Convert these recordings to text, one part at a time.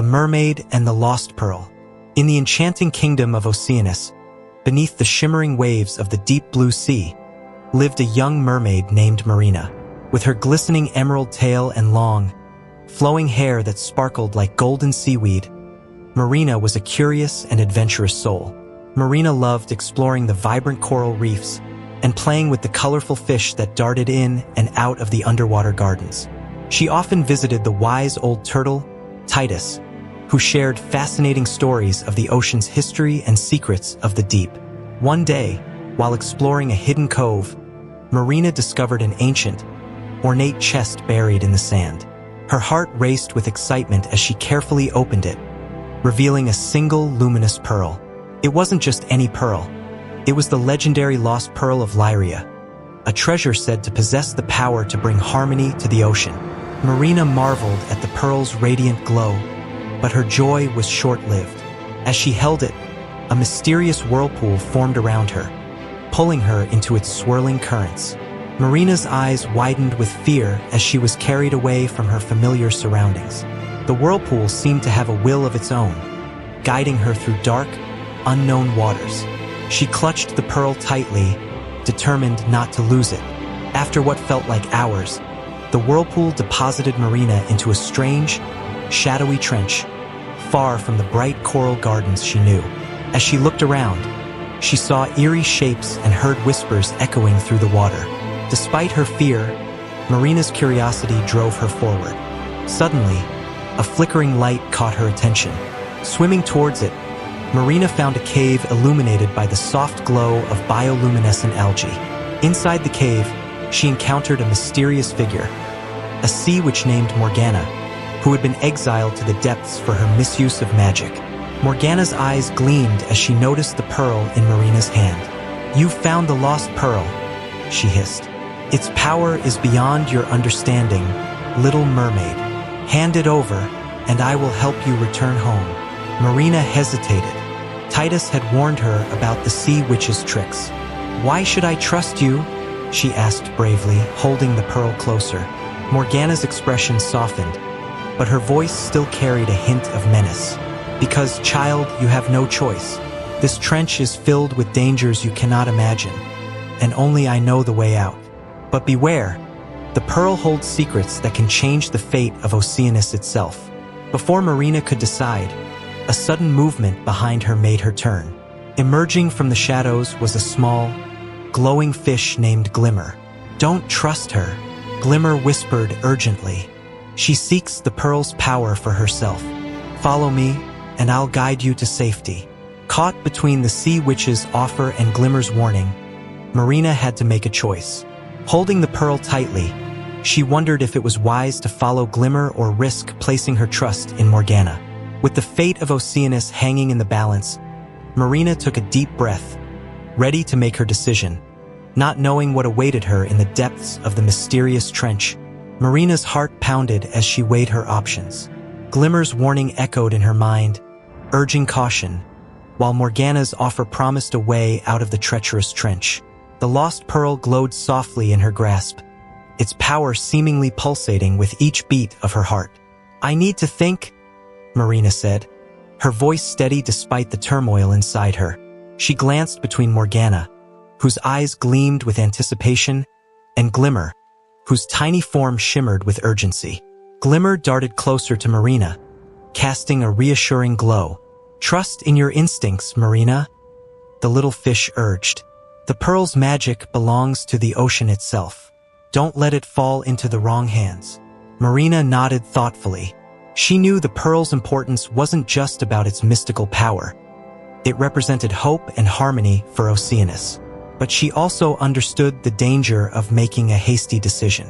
The Mermaid and the Lost Pearl. In the enchanting kingdom of Oceanus, beneath the shimmering waves of the deep blue sea, lived a young mermaid named Marina. With her glistening emerald tail and long, flowing hair that sparkled like golden seaweed, Marina was a curious and adventurous soul. Marina loved exploring the vibrant coral reefs and playing with the colorful fish that darted in and out of the underwater gardens. She often visited the wise old turtle, Titus, who shared fascinating stories of the ocean's history and secrets of the deep. One day, while exploring a hidden cove, Marina discovered an ancient, ornate chest buried in the sand. Her heart raced with excitement as she carefully opened it, revealing a single luminous pearl. It wasn't just any pearl. It was the legendary Lost Pearl of Lyria, a treasure said to possess the power to bring harmony to the ocean. Marina marveled at the pearl's radiant glow, but her joy was short-lived. As she held it, a mysterious whirlpool formed around her, pulling her into its swirling currents. Marina's eyes widened with fear as she was carried away from her familiar surroundings. The whirlpool seemed to have a will of its own, guiding her through dark, unknown waters. She clutched the pearl tightly, determined not to lose it. After what felt like hours, the whirlpool deposited Marina into a strange, shadowy trench, far from the bright coral gardens she knew. As she looked around, she saw eerie shapes and heard whispers echoing through the water. Despite her fear, Marina's curiosity drove her forward. Suddenly, a flickering light caught her attention. Swimming towards it, Marina found a cave illuminated by the soft glow of bioluminescent algae. Inside the cave, she encountered a mysterious figure, a sea witch named Morgana, who had been exiled to the depths for her misuse of magic. Morgana's eyes gleamed as she noticed the pearl in Marina's hand. "You've found the lost pearl," she hissed. "Its power is beyond your understanding, little mermaid. Hand it over, and I will help you return home." Marina hesitated. Titus had warned her about the sea witch's tricks. "Why should I trust you?" she asked bravely, holding the pearl closer. Morgana's expression softened, but her voice still carried a hint of menace. "Because, child, you have no choice. This trench is filled with dangers you cannot imagine, and only I know the way out. But beware, the pearl holds secrets that can change the fate of Oceanus itself." Before Marina could decide, a sudden movement behind her made her turn. Emerging from the shadows was a small, glowing fish named Glimmer. "Don't trust her," Glimmer whispered urgently. "She seeks the pearl's power for herself. Follow me, and I'll guide you to safety." Caught between the sea witch's offer and Glimmer's warning, Marina had to make a choice. Holding the pearl tightly, she wondered if it was wise to follow Glimmer or risk placing her trust in Morgana. With the fate of Oceanus hanging in the balance, Marina took a deep breath, ready to make her decision. Not knowing what awaited her in the depths of the mysterious trench, Marina's heart pounded as she weighed her options. Glimmer's warning echoed in her mind, urging caution, while Morgana's offer promised a way out of the treacherous trench. The lost pearl glowed softly in her grasp, its power seemingly pulsating with each beat of her heart. "I need to think," Marina said, her voice steady despite the turmoil inside her. She glanced between Morgana, whose eyes gleamed with anticipation, and Glimmer, whose tiny form shimmered with urgency. Glimmer darted closer to Marina, casting a reassuring glow. "Trust in your instincts, Marina," the little fish urged. "The pearl's magic belongs to the ocean itself. Don't let it fall into the wrong hands." Marina nodded thoughtfully. She knew the pearl's importance wasn't just about its mystical power. It represented hope and harmony for Oceanus. But she also understood the danger of making a hasty decision.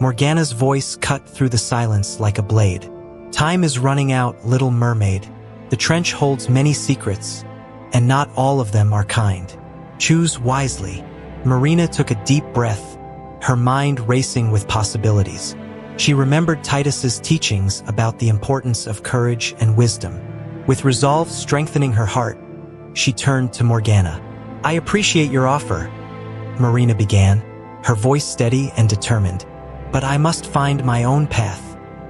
Morgana's voice cut through the silence like a blade. "Time is running out, little mermaid. The trench holds many secrets, and not all of them are kind. Choose wisely." Marina took a deep breath, her mind racing with possibilities. She remembered Titus's teachings about the importance of courage and wisdom. With resolve strengthening her heart, she turned to Morgana. "I appreciate your offer," Marina began, her voice steady and determined. "But I must find my own path.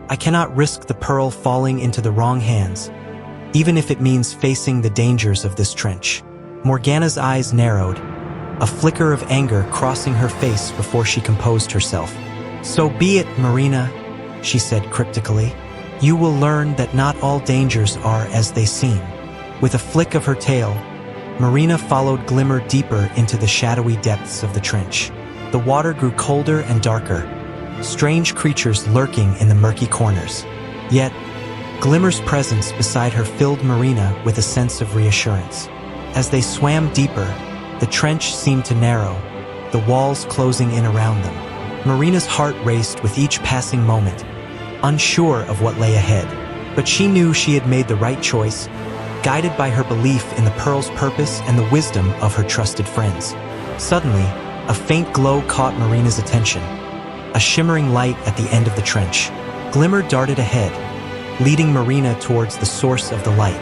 I cannot risk the pearl falling into the wrong hands, even if it means facing the dangers of this trench. Morgana's eyes narrowed, a flicker of anger crossing her face before she composed herself. So be it, Marina, she said cryptically. You will learn that not all dangers are as they seem. With a flick of her tail, Marina followed Glimmer deeper into the shadowy depths of the trench. The water grew colder and darker, strange creatures lurking in the murky corners. Yet, Glimmer's presence beside her filled Marina with a sense of reassurance. As they swam deeper, the trench seemed to narrow, the walls closing in around them. Marina's heart raced with each passing moment, unsure of what lay ahead. But she knew she had made the right choice, guided by her belief in the pearl's purpose and the wisdom of her trusted friends. Suddenly, a faint glow caught Marina's attention, a shimmering light at the end of the trench. Glimmer darted ahead, leading Marina towards the source of the light.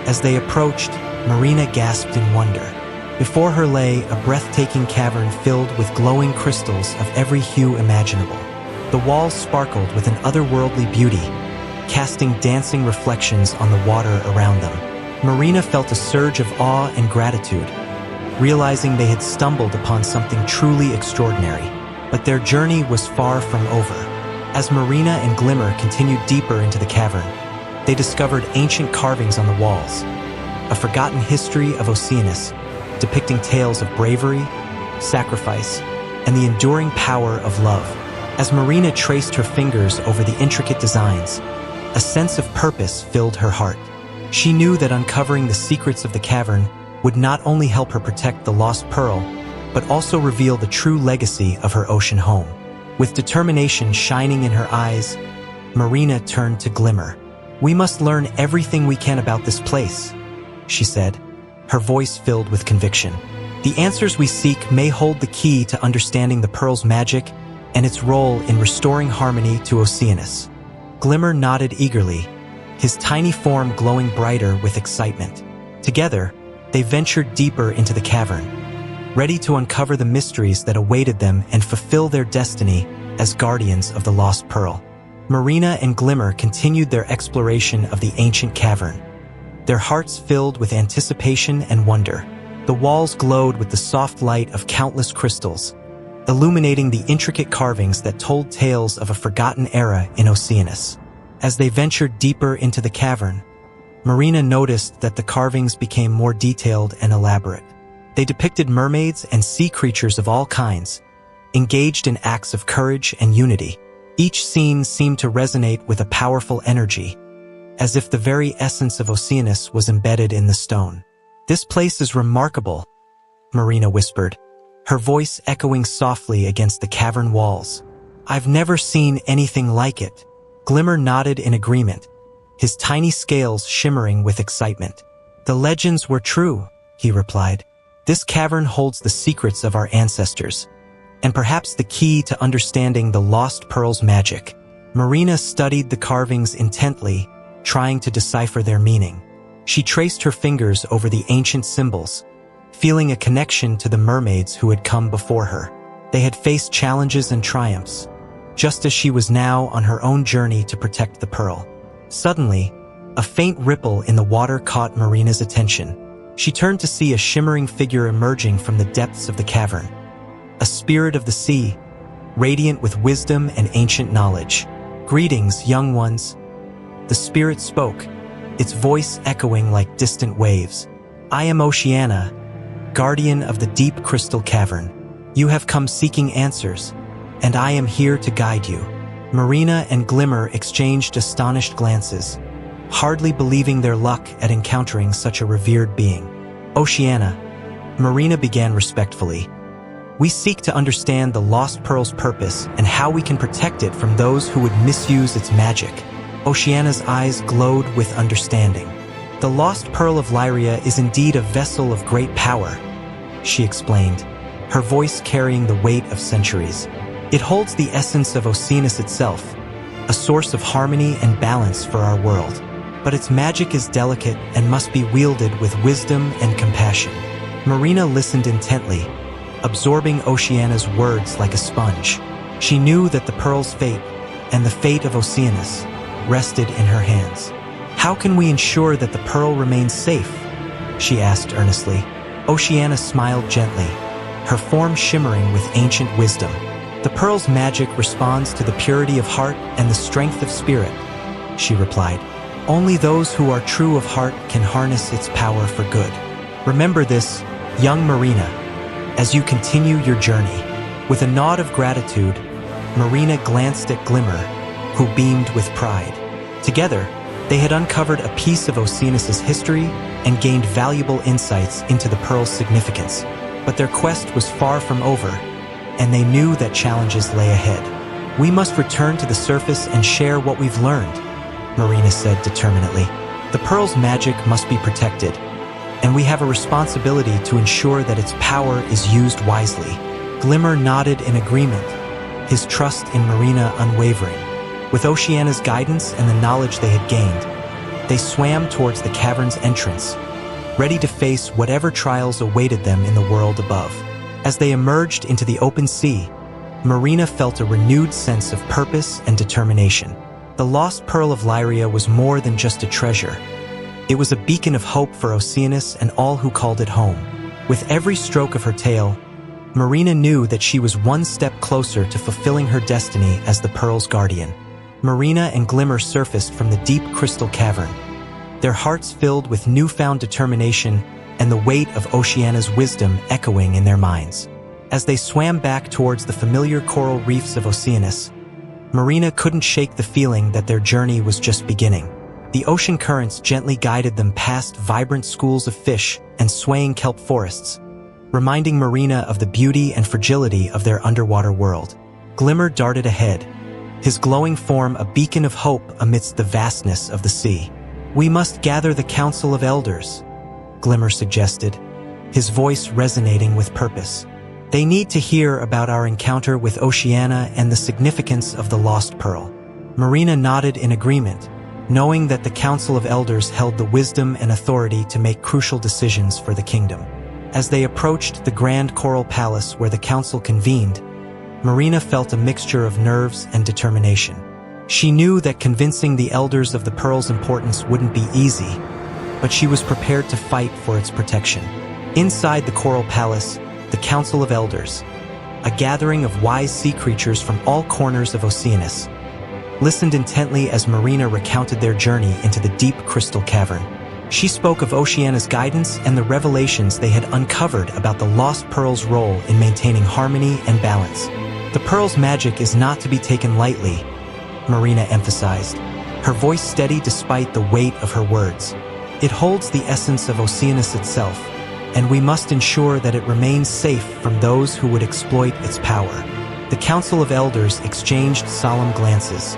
As they approached, Marina gasped in wonder. Before her lay a breathtaking cavern filled with glowing crystals of every hue imaginable. The walls sparkled with an otherworldly beauty, casting dancing reflections on the water around them. Marina felt a surge of awe and gratitude, realizing they had stumbled upon something truly extraordinary. But their journey was far from over. As Marina and Glimmer continued deeper into the cavern, they discovered ancient carvings on the walls, a forgotten history of Oceanus, depicting tales of bravery, sacrifice, and the enduring power of love. As Marina traced her fingers over the intricate designs, a sense of purpose filled her heart. She knew that uncovering the secrets of the cavern would not only help her protect the Lost Pearl, but also reveal the true legacy of her ocean home. With determination shining in her eyes, Marina turned to Glimmer. We must learn everything we can about this place, she said, her voice filled with conviction. The answers we seek may hold the key to understanding the Pearl's magic and its role in restoring harmony to Oceanus. Glimmer nodded eagerly, his tiny form glowing brighter with excitement. Together, they ventured deeper into the cavern, ready to uncover the mysteries that awaited them and fulfill their destiny as guardians of the Lost Pearl. Marina and Glimmer continued their exploration of the ancient cavern, their hearts filled with anticipation and wonder. The walls glowed with the soft light of countless crystals, illuminating the intricate carvings that told tales of a forgotten era in Oceanus. As they ventured deeper into the cavern, Marina noticed that the carvings became more detailed and elaborate. They depicted mermaids and sea creatures of all kinds, engaged in acts of courage and unity. Each scene seemed to resonate with a powerful energy, as if the very essence of Oceanus was embedded in the stone. This place is remarkable, Marina whispered, her voice echoing softly against the cavern walls. I've never seen anything like it. Glimmer nodded in agreement, his tiny scales shimmering with excitement. The legends were true, he replied. This cavern holds the secrets of our ancestors, and perhaps the key to understanding the Lost Pearl's magic. Marina studied the carvings intently, trying to decipher their meaning. She traced her fingers over the ancient symbols, feeling a connection to the mermaids who had come before her. They had faced challenges and triumphs, just as she was now on her own journey to protect the pearl. Suddenly, a faint ripple in the water caught Marina's attention. She turned to see a shimmering figure emerging from the depths of the cavern, a spirit of the sea, radiant with wisdom and ancient knowledge. Greetings, young ones. The spirit spoke, its voice echoing like distant waves. I am Oceana, guardian of the deep crystal cavern. You have come seeking answers, and I am here to guide you. Marina and Glimmer exchanged astonished glances, hardly believing their luck at encountering such a revered being. Oceana, Marina began respectfully. We seek to understand the Lost Pearl's purpose and how we can protect it from those who would misuse its magic. Oceana's eyes glowed with understanding. The Lost Pearl of Lyria is indeed a vessel of great power, she explained, her voice carrying the weight of centuries. It holds the essence of Oceanus itself, a source of harmony and balance for our world. But its magic is delicate and must be wielded with wisdom and compassion. Marina listened intently, absorbing Oceana's words like a sponge. She knew that the pearl's fate, and the fate of Oceanus, rested in her hands. "How can we ensure that the pearl remains safe?" she asked earnestly. Oceana smiled gently, her form shimmering with ancient wisdom. "The pearl's magic responds to the purity of heart and the strength of spirit," she replied. "Only those who are true of heart can harness its power for good. Remember this, young Marina, as you continue your journey." With a nod of gratitude, Marina glanced at Glimmer, who beamed with pride. Together, they had uncovered a piece of Oceanus's history and gained valuable insights into the pearl's significance. But their quest was far from over, and they knew that challenges lay ahead. "We must return to the surface and share what we've learned," Marina said determinedly. "The pearl's magic must be protected, and we have a responsibility to ensure that its power is used wisely." Glimmer nodded in agreement, his trust in Marina unwavering. With Oceana's guidance and the knowledge they had gained, they swam towards the cavern's entrance, ready to face whatever trials awaited them in the world above. As they emerged into the open sea, Marina felt a renewed sense of purpose and determination. The Lost Pearl of Lyria was more than just a treasure. It was a beacon of hope for Oceanus and all who called it home. With every stroke of her tail, Marina knew that she was one step closer to fulfilling her destiny as the Pearl's guardian. Marina and Glimmer surfaced from the deep crystal cavern, their hearts filled with newfound determination and the weight of Oceana's wisdom echoing in their minds. As they swam back towards the familiar coral reefs of Oceanus, Marina couldn't shake the feeling that their journey was just beginning. The ocean currents gently guided them past vibrant schools of fish and swaying kelp forests, reminding Marina of the beauty and fragility of their underwater world. Glimmer darted ahead, his glowing form a beacon of hope amidst the vastness of the sea. "We must gather the Council of Elders," Glimmer suggested, his voice resonating with purpose. "They need to hear about our encounter with Oceana and the significance of the Lost Pearl." Marina nodded in agreement, knowing that the Council of Elders held the wisdom and authority to make crucial decisions for the kingdom. As they approached the grand coral palace where the council convened, Marina felt a mixture of nerves and determination. She knew that convincing the elders of the pearl's importance wouldn't be easy, but she was prepared to fight for its protection. Inside the coral palace, the Council of Elders, a gathering of wise sea creatures from all corners of Oceanus, listened intently as Marina recounted their journey into the deep crystal cavern. She spoke of Oceana's guidance and the revelations they had uncovered about the Lost Pearl's role in maintaining harmony and balance. "The pearl's magic is not to be taken lightly," Marina emphasized, her voice steady despite the weight of her words. "It holds the essence of Oceanus itself, and we must ensure that it remains safe from those who would exploit its power." The Council of Elders exchanged solemn glances,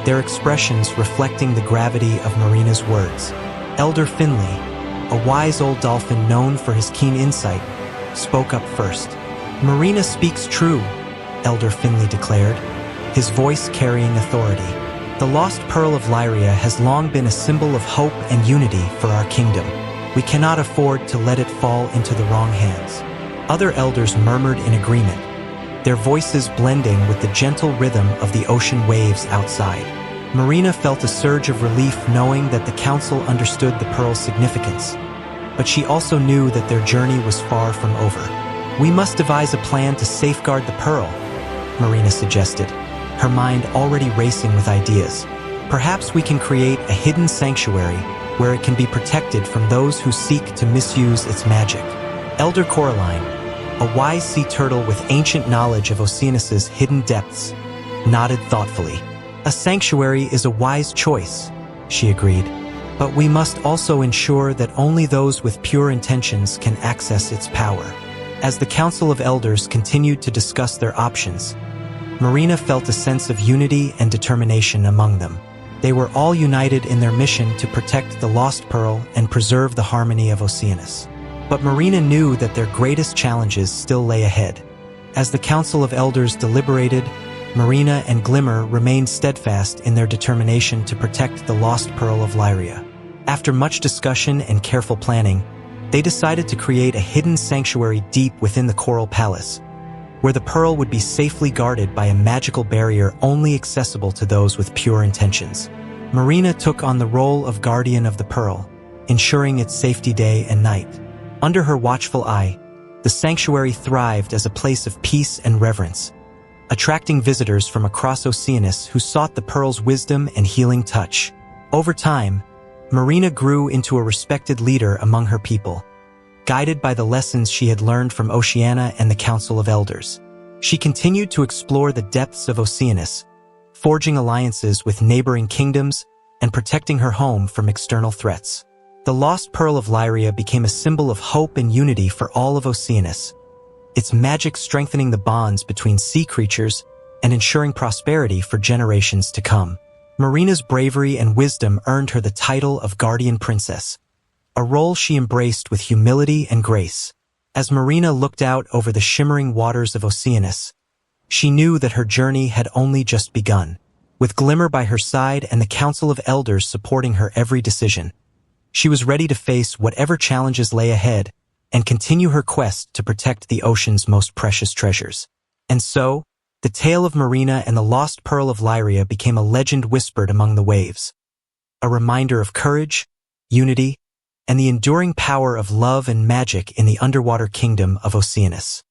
their expressions reflecting the gravity of Marina's words. Elder Finley, a wise old dolphin known for his keen insight, spoke up first. "Marina speaks true," Elder Finley declared, his voice carrying authority. "The Lost Pearl of Lyria has long been a symbol of hope and unity for our kingdom. We cannot afford to let it fall into the wrong hands." Other elders murmured in agreement, their voices blending with the gentle rhythm of the ocean waves outside. Marina felt a surge of relief knowing that the council understood the pearl's significance, but she also knew that their journey was far from over. "We must devise a plan to safeguard the pearl," Marina suggested, her mind already racing with ideas. "Perhaps we can create a hidden sanctuary where it can be protected from those who seek to misuse its magic." Elder Coraline, a wise sea turtle with ancient knowledge of Oceanus's hidden depths, nodded thoughtfully. "A sanctuary is a wise choice," she agreed, "but we must also ensure that only those with pure intentions can access its power." As the Council of Elders continued to discuss their options, Marina felt a sense of unity and determination among them. They were all united in their mission to protect the Lost Pearl and preserve the harmony of Oceanus. But Marina knew that their greatest challenges still lay ahead. As the Council of Elders deliberated, Marina and Glimmer remained steadfast in their determination to protect the Lost Pearl of Lyria. After much discussion and careful planning, they decided to create a hidden sanctuary deep within the Coral Palace, where the pearl would be safely guarded by a magical barrier only accessible to those with pure intentions. Marina took on the role of guardian of the pearl, ensuring its safety day and night. Under her watchful eye, the sanctuary thrived as a place of peace and reverence, attracting visitors from across Oceanus who sought the pearl's wisdom and healing touch. Over time, Marina grew into a respected leader among her people, guided by the lessons she had learned from Oceana and the Council of Elders. She continued to explore the depths of Oceanus, forging alliances with neighboring kingdoms and protecting her home from external threats. The Lost Pearl of Lyria became a symbol of hope and unity for all of Oceanus, its magic strengthening the bonds between sea creatures and ensuring prosperity for generations to come. Marina's bravery and wisdom earned her the title of Guardian Princess, a role she embraced with humility and grace. As Marina looked out over the shimmering waters of Oceanus, she knew that her journey had only just begun. With Glimmer by her side and the Council of Elders supporting her every decision, she was ready to face whatever challenges lay ahead and continue her quest to protect the ocean's most precious treasures. And so, the tale of Marina and the Lost Pearl of Lyria became a legend whispered among the waves, a reminder of courage, unity, and the enduring power of love and magic in the underwater kingdom of Oceanus.